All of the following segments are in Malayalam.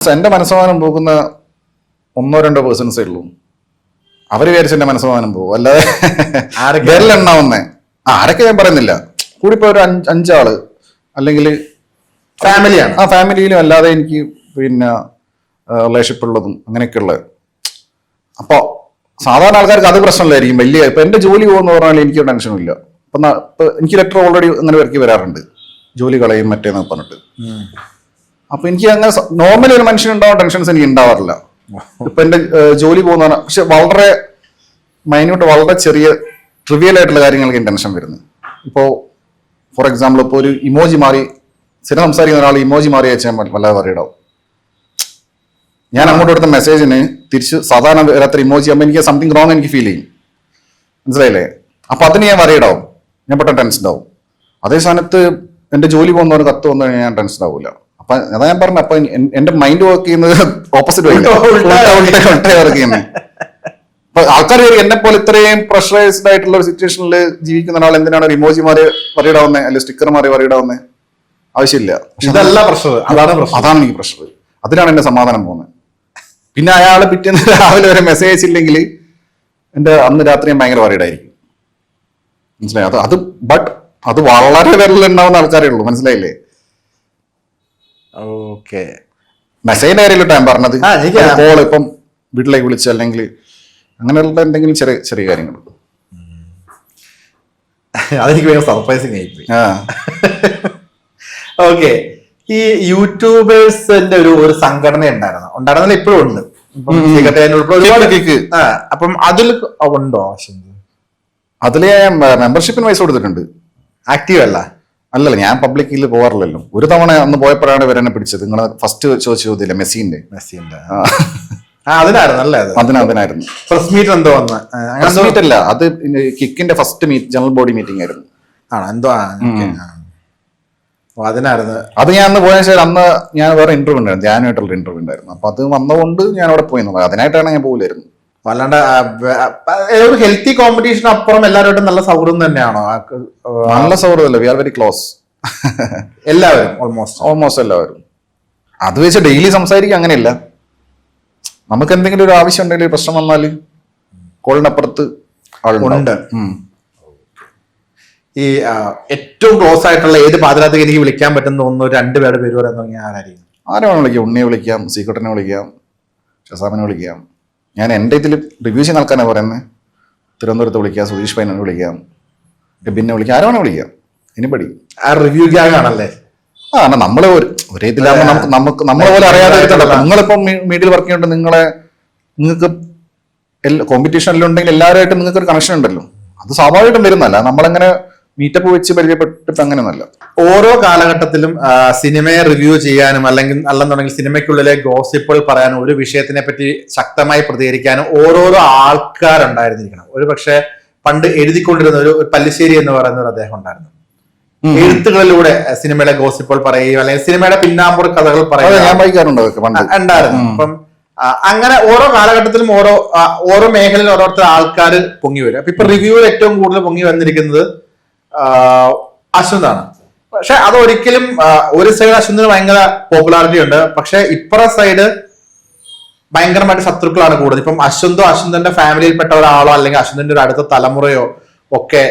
എന്റെ മനസ്സമാനം പോകുന്ന 1-2% ഉള്ളൂ. അവര് വിചാരിച്ച എന്റെ മനസ്സമാനം പോകും, അല്ലാതെ വിരലെണ്ണാവുന്നേ ആരൊക്കെ ഞാൻ പറയുന്നില്ല. കൂടിപ്പോ ഒരു 5 ആള് അല്ലെങ്കിൽ ഫാമിലിയാണ്. ആ ഫാമിലിയിലും അല്ലാതെ എനിക്ക് പിന്നെ റിലേഷൻഷിപ്പ് ഉള്ളതും അങ്ങനെയൊക്കെ ഉള്ളത്. അപ്പൊ സാധാരണ ആൾക്കാർക്ക് അത് പ്രശ്നമില്ലായിരിക്കും. വലിയ ഇപ്പൊ എന്റെ ജോലി പോകുന്ന പറഞ്ഞാൽ എനിക്ക് ടെൻഷനില്ല. ഇപ്പൊ എനിക്ക് ലെറ്റർ ഓൾറെഡി അങ്ങനെ ഇറക്കി വരാറുണ്ട്, ജോലി കളയും മറ്റേന്ന് പറഞ്ഞിട്ട്. അപ്പൊ എനിക്ക് അങ്ങനെ നോർമലി ഒരു മനുഷ്യനുണ്ടാവും ടെൻഷൻസ് എനിക്ക് ഉണ്ടാവാറില്ല. ഇപ്പൊ എന്റെ ജോലി പോകുന്ന പക്ഷെ വളരെ മൈന്യൂട്ട്, വളരെ ചെറിയ ട്രിവിയൽ ആയിട്ടുള്ള കാര്യങ്ങൾക്ക് ടെൻഷൻ വരുന്നത്. ഇപ്പോ ഫോർ എക്സാമ്പിൾ ഇപ്പൊ ഒരു ഇമോജി മാറി സ്ഥിരം സംസാരിക്കുന്ന ഒരാൾ ഇമോജി മാറി അയച്ചാൽ വല്ലാതെ പറയിടാവും. ഞാൻ അങ്ങോട്ട് കൊടുത്ത മെസ്സേജിന് തിരിച്ച് സാധാരണ വരാത്ത ഇമോജി ആകുമ്പോൾ എനിക്ക് സംതിങ് റോങ് എനിക്ക് ഫീൽ ചെയ്യും, മനസ്സിലായില്ലേ? അപ്പൊ അതിന് ഞാൻ പറയിടാവും, ഞാൻ പെട്ടെന്ന് ടെൻഷൻ ആവും. അതേ സ്ഥാനത്ത് എന്റെ ജോലി പോകുന്നവർ കത്ത് വന്നു കഴിഞ്ഞാൽ ഞാൻ ടെൻഷൻ ആവില്ല. അപ്പൊ അതാ ഞാൻ പറഞ്ഞ, അപ്പൊ എന്റെ മൈൻഡ് വർക്ക് ചെയ്യുന്നത് ഓപ്പോസിറ്റ് വർക്ക് ചെയ്യുന്നത്. അപ്പൊ ആൾക്കാർ എന്നെ പോലെ ഇത്രയും പ്രഷറൈസ്ഡ് ആയിട്ടുള്ള ഒരു സിറ്റുവേഷനിൽ ജീവിക്കുന്ന ആൾ എന്തിനാണ് ഒരു ഇമോജി മാറി പറയിടാവുന്നത്, അല്ലെങ്കിൽ സ്റ്റിക്കർ മാറി പറയിടാവുന്നത്? ആവശ്യമില്ല. അതാണ് എനിക്ക് പ്രഷർ. അതിനാണ് എന്റെ സമാധാനം പോകുന്നത്. പിന്നെ അയാൾ പിറ്റേന്ന് രാവിലെ വരെ മെസ്സേജ് അയച്ചില്ലെങ്കിൽ എന്റെ അന്ന് രാത്രി ഭയങ്കര വറീഡായിരിക്കും, മനസ്സിലായി? അത് ബട്ട് അത് വളരെ വിരലുണ്ടാവുന്ന ആൾക്കാരേ ഉള്ളൂ, മനസ്സിലായില്ലേ? ഓക്കെ. മെസ്സേജിന്റെ കാര്യമില്ല ഞാൻ പറഞ്ഞത്. കോൾ ഇപ്പം വീട്ടിലേക്ക് വിളിച്ച് അല്ലെങ്കിൽ അങ്ങനെയുള്ള എന്തെങ്കിലും ചെറിയ ചെറിയ കാര്യങ്ങൾ. അതെനിക്ക് ഭയങ്കര സർപ്രൈസിങ് ആയിപ്പോയി. ഓക്കെ. ഈ യൂട്യൂബേഴ്സിന്റെ ഒരു സംഘടന ഉണ്ടായിരുന്നില്ല, ഇപ്പോഴും ഉണ്ട്. അപ്പം അതിൽ ഉണ്ടോ? അതില് ഞാൻ മെമ്പർഷിപ്പിന് പൈസ കൊടുത്തിട്ടുണ്ട്. ആക്റ്റീവ് അല്ലല്ല, ഞാൻ പബ്ലിക്കിൽ പോകാറില്ലല്ലോ. ഒരു തവണ അന്ന് പോയപ്പോഴാണ് ഇവരെന്നെ പിടിച്ചത്. നിങ്ങൾ ഫസ്റ്റ് ചോദിച്ച ചോദ്യമില്ല, മെസ്സിന്റെ അതിനായിരുന്നു പ്രസ് മീറ്റ് എന്തോ പ്രസ് മീറ്റ് അല്ല, അത് കിക്കിന്റെ ഫസ്റ്റ് ജനറൽ ബോഡി മീറ്റിംഗ് ആയിരുന്നു. അതിനായിരുന്നു. അത് ഞാൻ അന്ന് പോയ ശേഷം അന്ന് ഞാൻ വേറെ ഇന്റർവ്യൂ ഉണ്ടായിരുന്നു, ധ്യാനമായിട്ടുള്ള ഇന്റർവ്യൂ ഉണ്ടായിരുന്നു. അപ്പൊ അത് വന്നതുകൊണ്ട് ഞാൻ അവിടെ പോയി. അതിനായിട്ടാണ് ഞാൻ പോകില്ലായിരുന്നു. വല്ലാണ്ട് ഒരു ഹെൽത്തി കോമ്പറ്റീഷൻ അപ്പുറം എല്ലാവരുമായിട്ടും നല്ല സൗഹൃദം തന്നെയാണോ? നല്ല സൗഹൃദമല്ല, വി ആർ വെരി ക്ലോസ്. എല്ലാവരും ഓൾമോസ്റ്റ് എല്ലാവരും. അത് വെച്ച് ഡെയിലി സംസാരിക്കുക അങ്ങനെയല്ല. നമുക്ക് എന്തെങ്കിലും ഒരു ആവശ്യം ഉണ്ടെങ്കിൽ ഒരു പ്രശ്നം വന്നാൽ കോളിനപ്പുറത്ത് ആളുണ്ട്. ഈ ഏറ്റവും ക്ലോസ് ആയിട്ടുള്ള ഏത് പാതിരാത്രിക്ക് എനിക്ക് വിളിക്കാൻ പറ്റുന്ന തോന്നുന്നു 2 പേരുടെ പേര് പറയാൻ തുടങ്ങിയ ആരായിരിക്കും? ആരാണ് വിളിക്കാം? ഉണ്ണിയെ വിളിക്കാം, സീക്രട്ടിനെ വിളിക്കാം, ഷസാമിനെ വിളിക്കാം. ഞാൻ എൻ്റെ ഇതിൽ റിവ്യൂ ചെയ്യുന്ന ആൾക്കാരാണ് പറയുന്നത്. തിരുവനന്തപുരത്ത് വിളിക്കാം, സുധീഷ് പൈനെ വിളിക്കാം, പിന്നെ വിളിക്കാം, ആരാണ് വിളിക്കാം. എനിബഡി. റിവ്യൂ ഗ്യാങ് ആണല്ലേ? നമ്മള് ഒരേ ഇതിലാകുമ്പോൾ നമുക്ക് നമ്മളെ പോലെ അറിയാതെ നിങ്ങളിപ്പം മീഡിയയിൽ വർക്ക് ചെയ്യുന്നുണ്ട്, നിങ്ങൾക്ക് കോമ്പറ്റീഷൻ എല്ലാം ഉണ്ടെങ്കിൽ എല്ലാവരുമായിട്ടും നിങ്ങൾക്ക് ഒരു കണക്ഷൻ ഉണ്ടല്ലോ. അത് സ്വാഭാവികമായിട്ടും വരുന്നല്ല, നമ്മളങ്ങനെ മീറ്റപ്പ് വെച്ച് പരിചയപ്പെട്ടിട്ട് അങ്ങനെയൊന്നല്ല. ഓരോ കാലഘട്ടത്തിലും സിനിമയെ റിവ്യൂ ചെയ്യാനും അല്ലെന്നുണ്ടെങ്കിൽ സിനിമയ്ക്കുള്ളിലെ ഗോസിപ്പുകൾ പറയാനും ഒരു വിഷയത്തിനെ പറ്റി ശക്തമായി പ്രതികരിക്കാനും ഓരോരോ ആൾക്കാരുണ്ടായിരുന്നിരിക്കണം. ഒരു പക്ഷെ പണ്ട് എഴുതിക്കൊണ്ടിരുന്ന ഒരു പല്ലിശ്ശേരി എന്ന് പറയുന്ന ഒരു അദ്ദേഹം ഉണ്ടായിരുന്നു. എഴുത്തുകളിലൂടെ സിനിമയുടെ ഗോസിപ്പുകൾ പറയുകയും അല്ലെങ്കിൽ സിനിമയുടെ പിന്നാമ്പുറ കഥകൾ പറയുകയും ഉണ്ടായിരുന്നു. അപ്പം അങ്ങനെ ഓരോ കാലഘട്ടത്തിലും ഓരോ മേഖലയിൽ ഓരോരുത്തർ ആൾക്കാർ പൊങ്ങി വരും. അപ്പൊ ഇപ്പൊ റിവ്യൂവിൽ ഏറ്റവും കൂടുതൽ പൊങ്ങി വന്നിരിക്കുന്നത് അശ്വന്താണ്. പക്ഷെ അതൊരിക്കലും ഒരു സൈഡ് അശ്വന്തിന് ഭയങ്കര പോപ്പുലാരിറ്റി ഉണ്ട്, പക്ഷെ ഇപ്പുറ സൈഡ് ഭയങ്കരമായിട്ട് ശത്രുക്കളാണ് കൂടുതൽ. ഇപ്പം അശ്വന്തിന്റെ ഫാമിലിയിൽപ്പെട്ട ഒരാളോ അല്ലെങ്കിൽ അശ്വന്തിന്റെ ഒരു അടുത്ത തലമുറയോ ഒക്കെ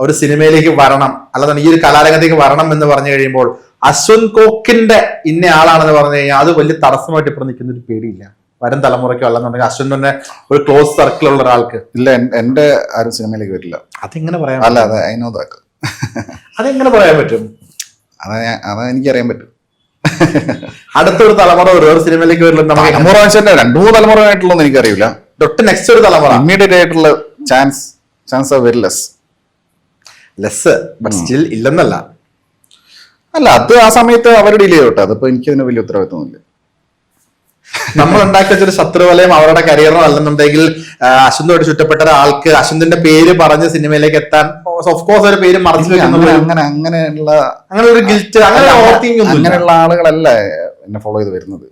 ഒരു സിനിമയിലേക്ക് വരണം, അല്ലാതെ ഈ ഒരു കലാരംഗത്തേക്ക് വരണം എന്ന് പറഞ്ഞു കഴിയുമ്പോൾ അശ്വന്ത് കോക്കിന്റെ ഇന്ന ആളാണെന്ന് പറഞ്ഞു കഴിഞ്ഞാൽ അത് വലിയ തടസ്സമായിട്ട് ഇപ്പം നിൽക്കുന്ന ഒരു പേടിയില്ല വരും തലമുറയ്ക്കോ അല്ലെന്നുണ്ടെങ്കിൽ അശ്വന്തിന്റെ ഒരു ക്ലോസ് സർക്കിൾ ഉള്ള ഒരാൾക്ക്. ഇല്ല, എന്റെ ആരും സിനിമയിലേക്ക് വരില്ല. അതെങ്ങനെ പറയാം? അതെങ്ങനെ പറയാൻ പറ്റും? അതാ എനിക്കറിയാൻ പറ്റും. അടുത്തൊരു തലമുറ ഒരു സിനിമയിലേക്ക് വരില്ല. 2-3 തലമുറ ആയിട്ടുള്ളതെന്ന് എനിക്കറിയില്ല. തൊട്ട് നെക്സ്റ്റ് ഒരു തലമുറ ഇമ്മീഡിയറ്റ് ആയിട്ടുള്ള chance very less but still ഇല്ലെന്നല്ല. അല്ല, അത് ആ സമയത്ത് അവർ ഡീൽ ചെയ്തോട്ടെ. അതിപ്പോ എനിക്കതിന് വലിയ ഉത്തരവാദിത്വമൊന്നുമില്ല. നമ്മൾ ഉണ്ടാക്കിയ ഒരു ശത്രുവലയം അവരുടെ കരിയറിനോ അല്ലെന്നുണ്ടെങ്കിൽ അശ്വന്തോട് ചുറ്റപ്പെട്ട ഒരാൾക്ക് അശ്വന്തിന്റെ പേര് പറഞ്ഞ് സിനിമയിലേക്ക് എത്താൻ ഓഫ്കോഴ്സ് ഒരു പേര് മറച്ചു അങ്ങനെ ഒരു ഗിൽറ്റ് അങ്ങനെയുള്ള ആളുകളല്ല എന്നെ ഫോളോ ചെയ്ത് വരുന്നത്.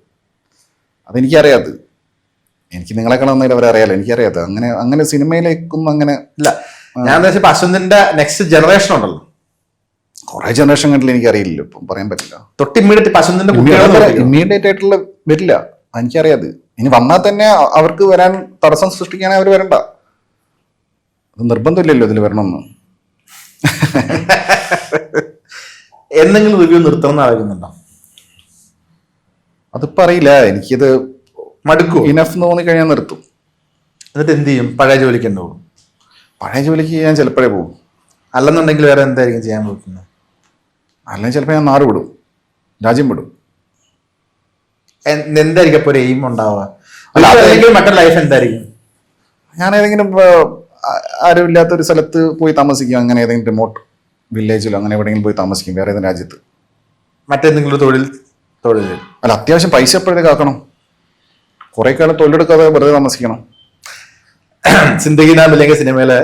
അതെനിക്കറിയാത്. എനിക്ക് നിങ്ങളെക്കാളും നന്നായിട്ട് അവരെ അറിയാലോ, എനിക്കറിയാത്ത. അങ്ങനെ സിനിമയിലേക്കൊന്നും അങ്ങനെ ഇല്ല. ഞാൻ എന്താ വെച്ചാൽ അശ്വന്തിന്റെ നെക്സ്റ്റ് ജനറേഷൻ ഉണ്ടല്ലോ, കുറെ ജനറേഷൻ കണ്ടില്ല, എനിക്കറിയില്ല, ഇപ്പം പറയാൻ പറ്റില്ല. തൊട്ട് ഇമ്മീഡിയറ്റ് പശുവിന്റെ കുട്ടികളെ ഇമ്മീഡിയറ്റ് ആയിട്ടുള്ള വരില്ല, എനിക്കറിയാത്. ഇനി വന്നാൽ തന്നെ അവർക്ക് വരാൻ തടസ്സം സൃഷ്ടിക്കാനേ അവർ വരണ്ട. അത് നിർബന്ധമില്ലല്ലോ ഇതിൽ വരണമെന്ന്. എന്തെങ്കിലും റിവ്യൂ നിർത്തണം എന്ന് ആലോചിക്കുന്നുണ്ടോ? അതിപ്പോ അറിയില്ല, എനിക്കിത് മടുക്കും. ഇനഫ് എന്ന് തോന്നിക്കഴിഞ്ഞാൽ നിർത്തും. എന്നിട്ട് എന്ത് ചെയ്യും? പഴയ ജോലിക്ക് ഉണ്ടാവും. പഴയ ജോലിക്ക് ഞാൻ ചിലപ്പോഴേ പോകും. അല്ലെന്നുണ്ടെങ്കിൽ വേറെ എന്തായിരിക്കും ചെയ്യാൻ പോകുന്നത്? അല്ലെങ്കിൽ ചിലപ്പോൾ ഞാൻ നാട് വിടും, രാജ്യം വിടും. എന്തായിരിക്കും അപ്പൊ ഒരു എയിം ഉണ്ടാവുക? അല്ല, അല്ലെങ്കിൽ മറ്റൊരു ലൈഫ് എന്തായിരിക്കും? ഞാൻ ഏതെങ്കിലും ആരും ഇല്ലാത്തൊരു സ്ഥലത്ത് പോയി താമസിക്കും, അങ്ങനെ ഏതെങ്കിലും റിമോട്ട് വില്ലേജിലോ അങ്ങനെ എവിടെയെങ്കിലും പോയി താമസിക്കും, വേറെ ഏതെങ്കിലും രാജ്യത്ത്. മറ്റേതെങ്കിലും ഒരു തൊഴിൽ അല്ല, അത്യാവശ്യം പൈസ എപ്പോഴത്തേക്ക് ആക്കണം. കുറെ കാലം തൊഴിലെടുക്കാതെ വെറുതെ താമസിക്കണം. സിന്ദഗി നാം ഇല്ലെങ്കിൽ സിനിമയില്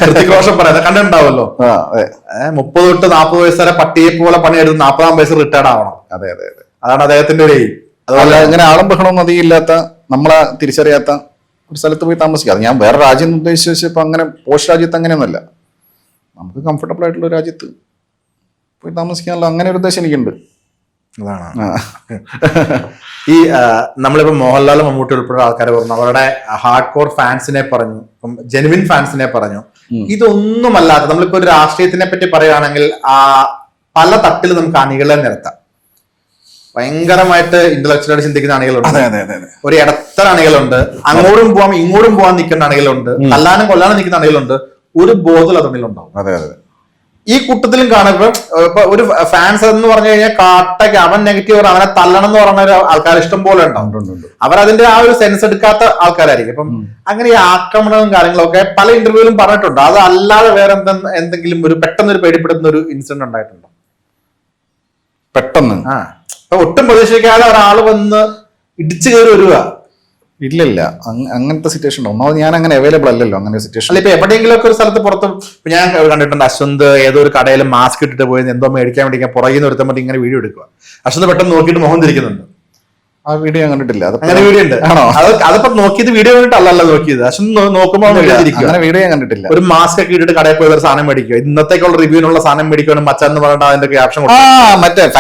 ഹൃതിക് റോഷൻ പറയുന്നത് കണ്ടിട്ടുണ്ടാവല്ലോ. 30 തൊട്ട് 40 വയസ്സ് വരെ പട്ടിയെ പോലെ പണിയെടുത്ത് 40-ആം വയസ്സ് റിട്ടയർഡ് ആവണം. അതെ അതെ അതെ, അതാണ് അദ്ദേഹത്തിന്റെ ഒരു എയിം. അതുപോലെ ഇങ്ങനെ ആളും ബഹളമൊന്നും അധികം ഇല്ലാത്ത, നമ്മളെ തിരിച്ചറിയാത്ത ഒരു സ്ഥലത്ത് പോയി താമസിക്കുക. അത് ഞാൻ വേറെ രാജ്യം ഉദ്ദേശിച്ച് ഇപ്പൊ അങ്ങനെ പോസ്റ്റ് രാജ്യത്ത് അങ്ങനെയൊന്നുമല്ല, നമുക്ക് കംഫർട്ടബിൾ ആയിട്ടുള്ള ഒരു രാജ്യത്ത് പോയി താമസിക്കാനുള്ള അങ്ങനെ ഒരു ഉദ്ദേശം എനിക്കുണ്ട്. അതാണ് ഈ നമ്മളിപ്പോ മോഹൻലാൽ, മമ്മൂട്ടി ഉൾപ്പെടെ ആൾക്കാരെ പറഞ്ഞു, അവരുടെ ഹാർഡ് കോർ ഫാൻസിനെ പറഞ്ഞു, ജെനുവിൻ ഫാൻസിനെ പറഞ്ഞു. ഇതൊന്നുമല്ലാത്ത നമ്മളിപ്പോ ഒരു രാഷ്ട്രീയത്തിനെ പറ്റി പറയുകയാണെങ്കിൽ പല തട്ടിൽ നമുക്ക് അണികളെ നിരത്താം. ഭയങ്കരമായിട്ട് ഇന്റലക്ച്വലായിട്ട് ചിന്തിക്കുന്ന അണികളുണ്ട്, ഒരു ഇടത്തര അണികളുണ്ട്, അങ്ങോട്ടും പോവാം ഇങ്ങോട്ടും പോവാൻ നിൽക്കുന്ന അണികളുണ്ട്, തല്ലാനും കൊല്ലാനും നിൽക്കുന്ന അണികളുണ്ട്. ഒരു ബോധം അതിലുണ്ടാവും. അതെ അതെ, ഈ കൂട്ടത്തിലും കാണുമ്പോൾ ഇപ്പൊ ഒരു ഫാൻസ് എന്ന് പറഞ്ഞു കഴിഞ്ഞാൽ കാട്ടയ്ക്ക് അവൻ നെഗറ്റീവ്, അവനെ തല്ലണം എന്ന് പറഞ്ഞ ആൾക്കാർ ഇഷ്ടം പോലെ ഉണ്ടാവും. അവരതിന്റെ ആ ഒരു സെൻസ് എടുക്കാത്ത ആൾക്കാരായിരിക്കും. അപ്പം അങ്ങനെ ഈ ആക്രമണവും കാര്യങ്ങളൊക്കെ പല ഇന്റർവ്യൂവിലും പറഞ്ഞിട്ടുണ്ട്. അത് അല്ലാതെ വേറെ എന്തെങ്കിലും ഒരു പെട്ടെന്ന് ഒരു പേടിപ്പെടുത്തുന്ന ഒരു ഇൻസിഡന്റ് ഉണ്ടായിട്ടുണ്ടോ? പെട്ടെന്ന് ഒട്ടും പ്രതീക്ഷിക്കാതെ ഒരാള് വന്ന് ഇടിച്ചു കയറി വരിക? ഇല്ലില്ല, അങ്ങനത്തെ സിറ്റുവേഷൻ ഉണ്ടോ? ഒന്നാമത് ഞാൻ അങ്ങനെ അവൈലബിൾ അല്ലല്ലോ അങ്ങനെ സിറ്റുവേഷൻ. അല്ല, ഇപ്പൊ എവിടെയെങ്കിലും ഒക്കെ ഒരു സ്ഥലത്ത് പുറത്ത് ഞാൻ കണ്ടിട്ടുണ്ട്, അശ്വന്ത് ഏതോ ഒരു കടയിൽ മാസ്ക് ഇട്ടിട്ട് പോയി എന്തോ മേടിക്കാൻ വേണ്ടി പുറകിൽ നിന്ന് ഒരുത്തം മതി ഇങ്ങനെ വീഡിയോ എടുക്കുക. അശ്വന്ത് പെട്ടെന്ന് നോക്കിയിട്ട് മുഖം തിരിക്കുന്നുണ്ട്. ആ വീഡിയോ ഞാൻ കണ്ടിട്ടില്ല. അങ്ങനെ വീഡിയോ ഉണ്ട് ആണോ? അതിപ്പോ നോക്കിയത് വീഡിയോ കണ്ടിട്ടല്ല നോക്കിയത്. അശ്വന്ത് നോക്കുമ്പോൾ അങ്ങനെ വീഡിയോ ഞാൻ കണ്ടിട്ടില്ല. ഒരു മാസ്ക് ഒക്കെ ഇട്ടിട്ട് കടയിൽ പോയി ഒരു സാധനം മേടിക്കുക, ഇന്നത്തേക്കുള്ള റിവ്യൂനുള്ള സാധനം മേടിക്കണം മച്ചാന്ന് പറഞ്ഞിട്ട് അതിന്റെ ക്യാപ്ഷൻ മറ്റേ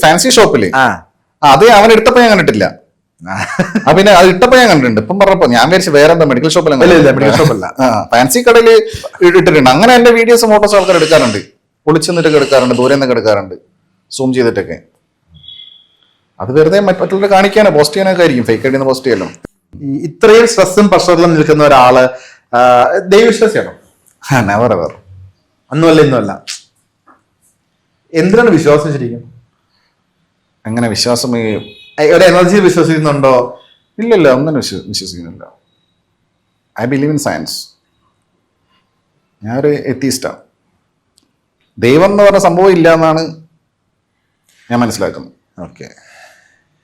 ഫാൻസി ഷോപ്പില് അത് അവൻ എടുത്തപ്പോ ഞാൻ കണ്ടിട്ടില്ല. പിന്നെ അത് ഇട്ടപ്പോ ഞാൻ കണ്ടിട്ടുണ്ട്. ഇപ്പം പറഞ്ഞപ്പോ ഞാൻ വിചാരിച്ചു വേറെ എന്താ മെഡിക്കൽ ഷോപ്പിൽ. മെഡിക്കൽ ഷോപ്പല്ല, ഫാൻസി കടയിൽ ഇട്ടിട്ടുണ്ട്. അങ്ങനെ എന്റെ വീഡിയോസ് ഫോട്ടോസ് ആൾക്കാർ എടുക്കാറുണ്ട്, പൊളിച്ചു നിന്നിട്ടൊക്കെ എടുക്കാറുണ്ട്, ദൂരെ നിന്നൊക്കെ എടുക്കാറുണ്ട്, സൂം ചെയ്തിട്ടൊക്കെ. അത് വെറുതെ മറ്റുള്ളവരെ കാണിക്കാനോ പോസ്റ്റ് ചെയ്യാനൊക്കെ ആയിരിക്കും, ഫേക്ക് ആയിട്ട് പോസ്റ്റ് ചെയ്യല്ലോ. ഇത്രയും സ്ട്രെസ്സും പ്രഷറിലും നിൽക്കുന്ന ഒരാള് ദൈവവിശ്വാസിയാണോ? Never ever. അന്നുമല്ല ഇന്നുമല്ല. എന്തിനാണ് വിശ്വാസം ശരിക്കും? എങ്ങനെ വിശ്വാസം? ഒരു എനർജി വിശ്വസിക്കുന്നുണ്ടോ? ഇല്ലല്ല, ഒന്നും വിശ്വസിക്കുന്നില്ല. I believe in science. ഞാനൊരു എത്തീസ്റ്റാണ്. ദൈവം എന്ന് പറഞ്ഞ സംഭവം ഇല്ല എന്നാണ് ഞാൻ മനസ്സിലാക്കുന്നത്. ഓക്കെ.